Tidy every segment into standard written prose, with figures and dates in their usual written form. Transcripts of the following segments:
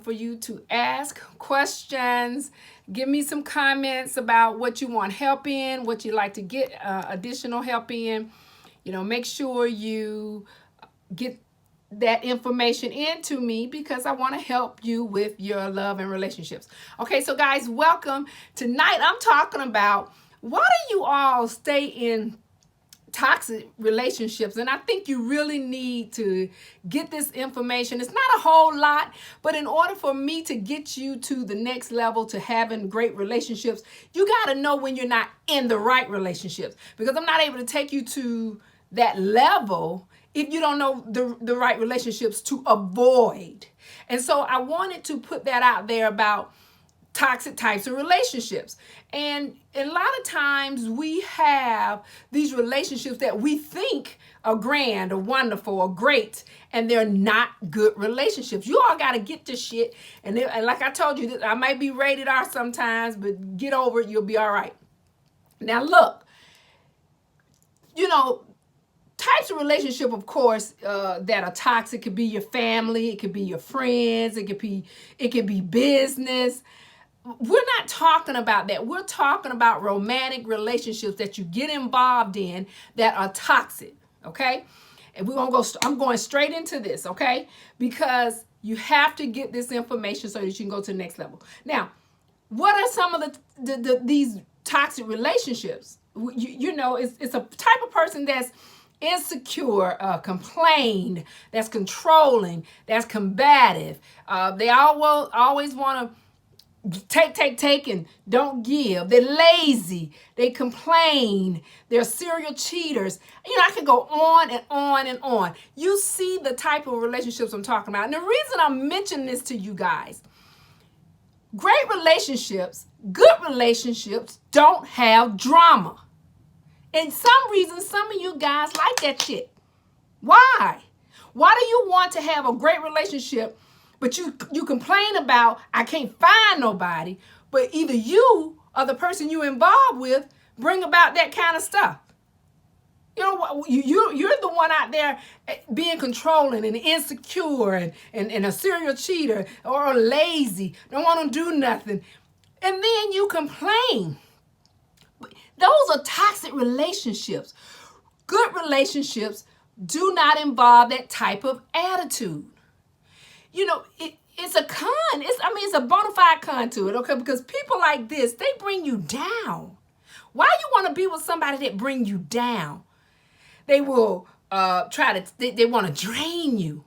for you to ask questions. Give me some comments about what you want help in, what you'd like to get additional help in. Make sure you get that information into me because I want to help you with your love and relationships. Okay, so guys, welcome. Tonight I'm talking about why do you all stay in toxic relationships, and I think you really need to get this information. It's not a whole lot, but in order for me to get you to the next level to having great relationships, you got to know when you're not in the right relationships, because I'm not able to take you to that level if you don't know the right relationships to avoid. And so I wanted to put that out there about toxic types of relationships. And a lot of times we have these relationships that we think are grand or wonderful or great, and they're not good relationships. You all got to get this shit. And like I told you, I might be rated R sometimes, but get over it. You'll be all right. Now, look, types of relationship, of course, that are toxic could be your family, it could be your friends, it could be business. We're not talking about that. We're talking about romantic relationships that you get involved in that are toxic, okay? And I'm going straight into this, okay? Because you have to get this information so that you can go to the next level. Now, what are some of these toxic relationships? It's a type of person that's insecure, complained, that's controlling, that's combative. They always want to take and don't give. They're lazy. They complain. They're serial cheaters. I could go on and on and on. You see the type of relationships I'm talking about. And the reason I'm mentioning this to you guys, great relationships, good relationships don't have drama. And some reason, some of you guys like that shit. Why? Why do you want to have a great relationship, but you complain about, I can't find nobody, but either you or the person you involved with bring about that kind of stuff? You're the one out there being controlling and insecure and a serial cheater or lazy, don't want to do nothing. And then you complain. Those are toxic relationships. Good relationships do not involve that type of attitude. It's a con. It's a bona fide con to it, okay? Because people like this, they bring you down. Why you want to be with somebody that bring you down? They will they want to drain you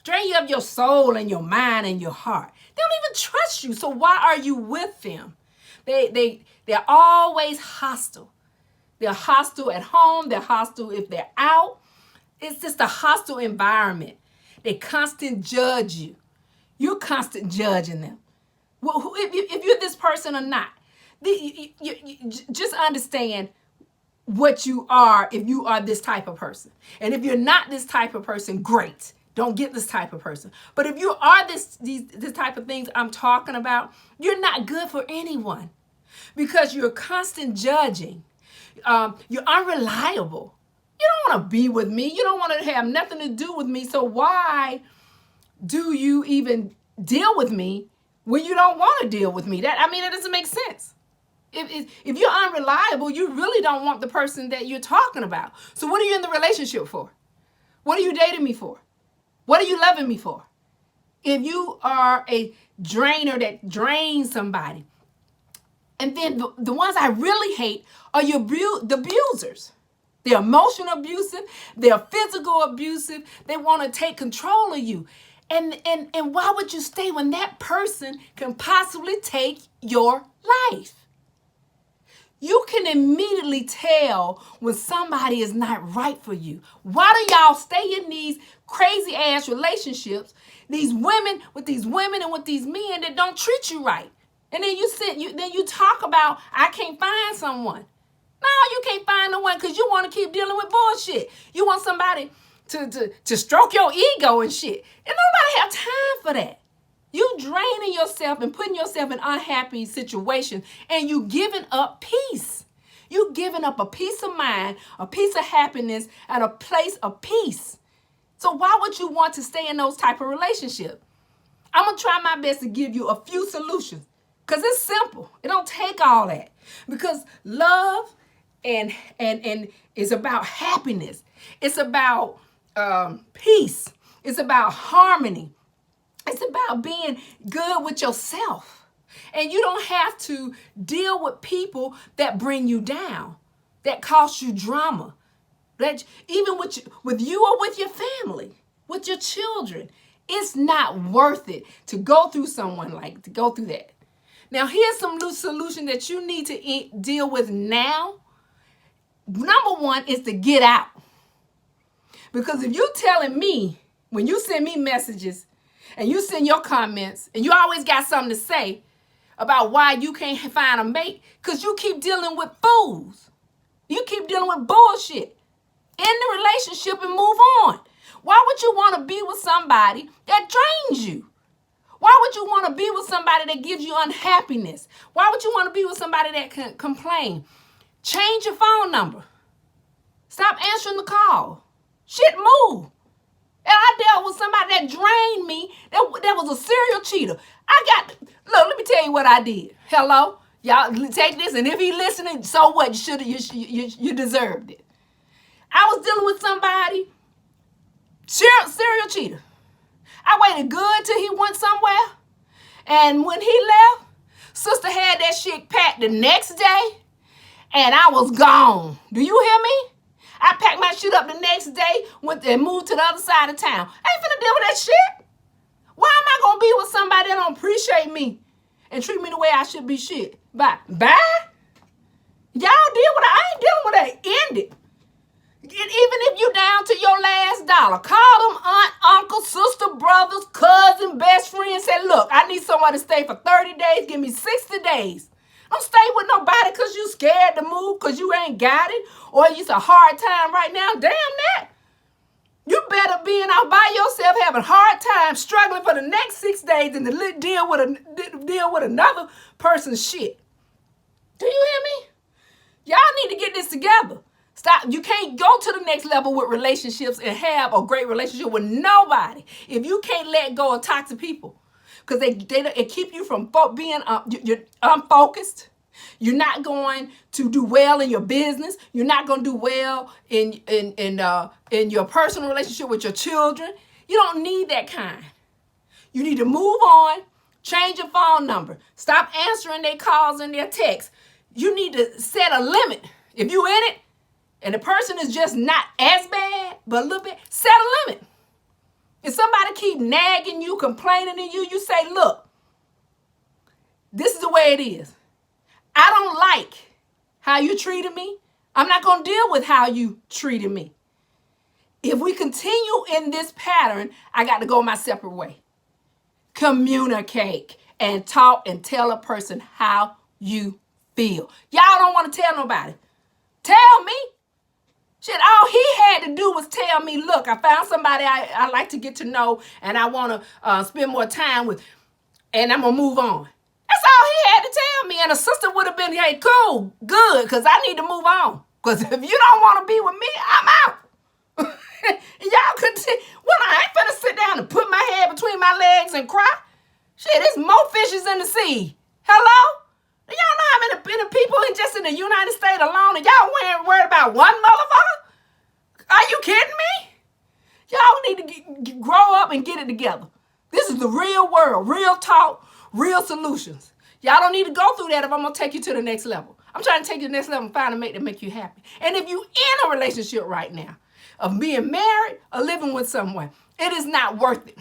of your soul and your mind and your heart. They don't even trust you. So why are you with them? They're always hostile. They're hostile at home. They're hostile if they're out. It's just a hostile environment. They constant judge you. You're constant judging them. Well, if you're this person or not, you just understand what you are if you are this type of person. And if you're not this type of person, great. Don't get this type of person. But if you are this type of things I'm talking about, you're not good for anyone because you're constant judging. You're unreliable. You don't want to be with me. You don't want to have nothing to do with me. So why do you even deal with me when you don't want to deal with me? That doesn't make sense. If you're unreliable, you really don't want the person that you're talking about. So what are you in the relationship for? What are you dating me for? What are you loving me for? If you are a drainer that drains somebody, and then the ones I really hate are the abusers. They're emotional abusive. They're physical abusive. They want to take control of you. And why would you stay when that person can possibly take your life? You can immediately tell when somebody is not right for you. Why do y'all stay in these crazy ass relationships? These women and with these men that don't treat you right. And then you talk about, I can't find someone. No, you can't find no one because you want to keep dealing with bullshit. You want somebody to stroke your ego and shit. And nobody have time for that. You draining yourself and putting yourself in unhappy situations, and you giving up peace. You giving up a peace of mind, a piece of happiness, and a place of peace. So why would you want to stay in those type of relationships? I'm going to try my best to give you a few solutions because it's simple. It don't take all that because love and is about happiness. It's about peace. It's about harmony. It's about being good with yourself. And you don't have to deal with people that bring you down, that cause you drama. That even with you or with your family, with your children, it's not worth it to go through to go through that. Now, here's some loose solution that you need to deal with now. Number one is to get out. Because if you're telling me, when you send me messages and you send your comments and you always got something to say about why you can't find a mate, because you keep dealing with fools. You keep dealing with bullshit. End the relationship and move on. Why would you want to be with somebody that drains you? Why would you want to be with somebody that gives you unhappiness? Why would you want to be with somebody that can complain? Change your phone number. Stop answering the call. Shit, move. And I dealt with somebody that drained me. That was a serial cheater. Look, let me tell you what I did. Hello? Y'all take this, and if he listening, so what? You deserved it. I was dealing with somebody, serial cheater. I waited good till he went somewhere. And when he left, sister had that shit packed the next day, and I was gone. Do you hear me? I packed my shit up the next day, went and moved to the other side of town. I ain't finna deal with that shit. Why am I gonna be with somebody that don't appreciate me and treat me the way I should be shit? Bye. Y'all deal with it. I ain't dealing with that. End it. Even if you down to your last dollar, call them aunt, uncle, sister, brothers, cousin, best friend. Say, look, I need someone to stay for 30 days. Give me 60 days. Don't stay with nobody because you scared to move because you ain't got it or it's a hard time right now. Damn that. You better being out by yourself having a hard time struggling for the next 6 days than to deal with another person's shit. Do you hear me? Y'all need to get this together. Stop. You can't go to the next level with relationships and have a great relationship with nobody if you can't let go of toxic people. Because it keep you from being you're unfocused. You're not going to do well in your business. You're not going to do well in your personal relationship with your children. You don't need that kind. You need to move on. Change your phone number. Stop answering their calls and their texts. You need to set a limit. If you in it and the person is just not as bad, but a little bit, set a limit. If somebody keep nagging you, complaining to you, you say, look, this is the way it is. I don't like how you treated me. I'm not going to deal with how you treated me. If we continue in this pattern, I got to go my separate way. Communicate and talk and tell a person how you feel. Y'all don't want to tell nobody. Tell me. Shit, all he had to do was tell me, look, I found somebody I like to get to know and I want to spend more time with, and I'm going to move on. That's all he had to tell me. And a sister would have been, hey, cool, good, because I need to move on. Because if you don't want to be with me, I'm out. Y'all could see, well, I ain't finna sit down and put my head between my legs and cry. Shit, there's more fishes in the sea. Hello? Y'all know how many people just in the United States alone, and y'all weren't worried about one motherfucker? Are you kidding me? Y'all need to grow up and get it together. This is the real world, real talk, real solutions. Y'all don't need to go through that if I'm going to take you to the next level. I'm trying to take you to the next level and find a mate that make you happy. And if you in a relationship right now, of being married or living with someone, it is not worth it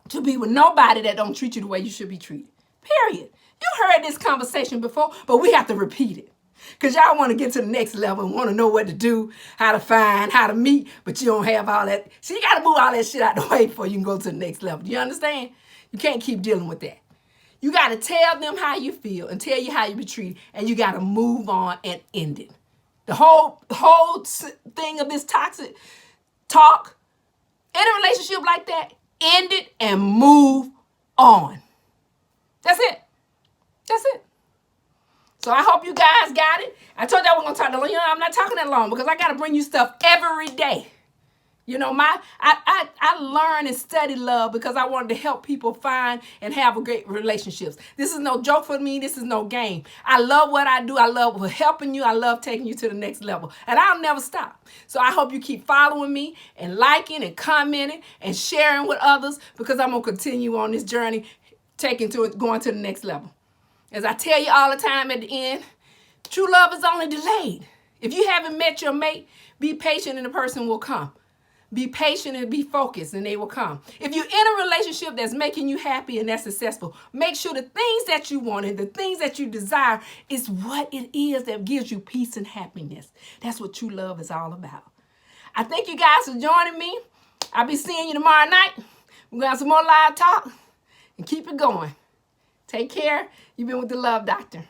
to be with nobody that don't treat you the way you should be treated. Period. You heard this conversation before, but we have to repeat it. Because y'all want to get to the next level and want to know what to do, how to find, how to meet, but you don't have all that. So you got to move all that shit out the way before you can go to the next level. Do you understand? You can't keep dealing with that. You got to tell them how you feel and tell you how you be treated, and you got to move on and end it. The whole thing of this toxic talk in a relationship like that, end it and move on. That's it. That's it. So I hope you guys got it. I told y'all we're going to talk that long. You know, I'm not talking that long because I got to bring you stuff every day. You know, I learned and studied love because I wanted to help people find and have a great relationships. This is no joke for me. This is no game. I love what I do. I love helping you. I love taking you to the next level. And I'll never stop. So I hope you keep following me and liking and commenting and sharing with others, because I'm going to continue on this journey, going to the next level. As I tell you all the time at the end, true love is only delayed. If you haven't met your mate, be patient and the person will come. Be patient and be focused and they will come. If you're in a relationship that's making you happy and that's successful, make sure the things that you want and the things that you desire is what it is that gives you peace and happiness. That's what true love is all about. I thank you guys for joining me. I'll be seeing you tomorrow night. We're going to have some more live talk and keep it going. Take care. You've been with the Love Doctor.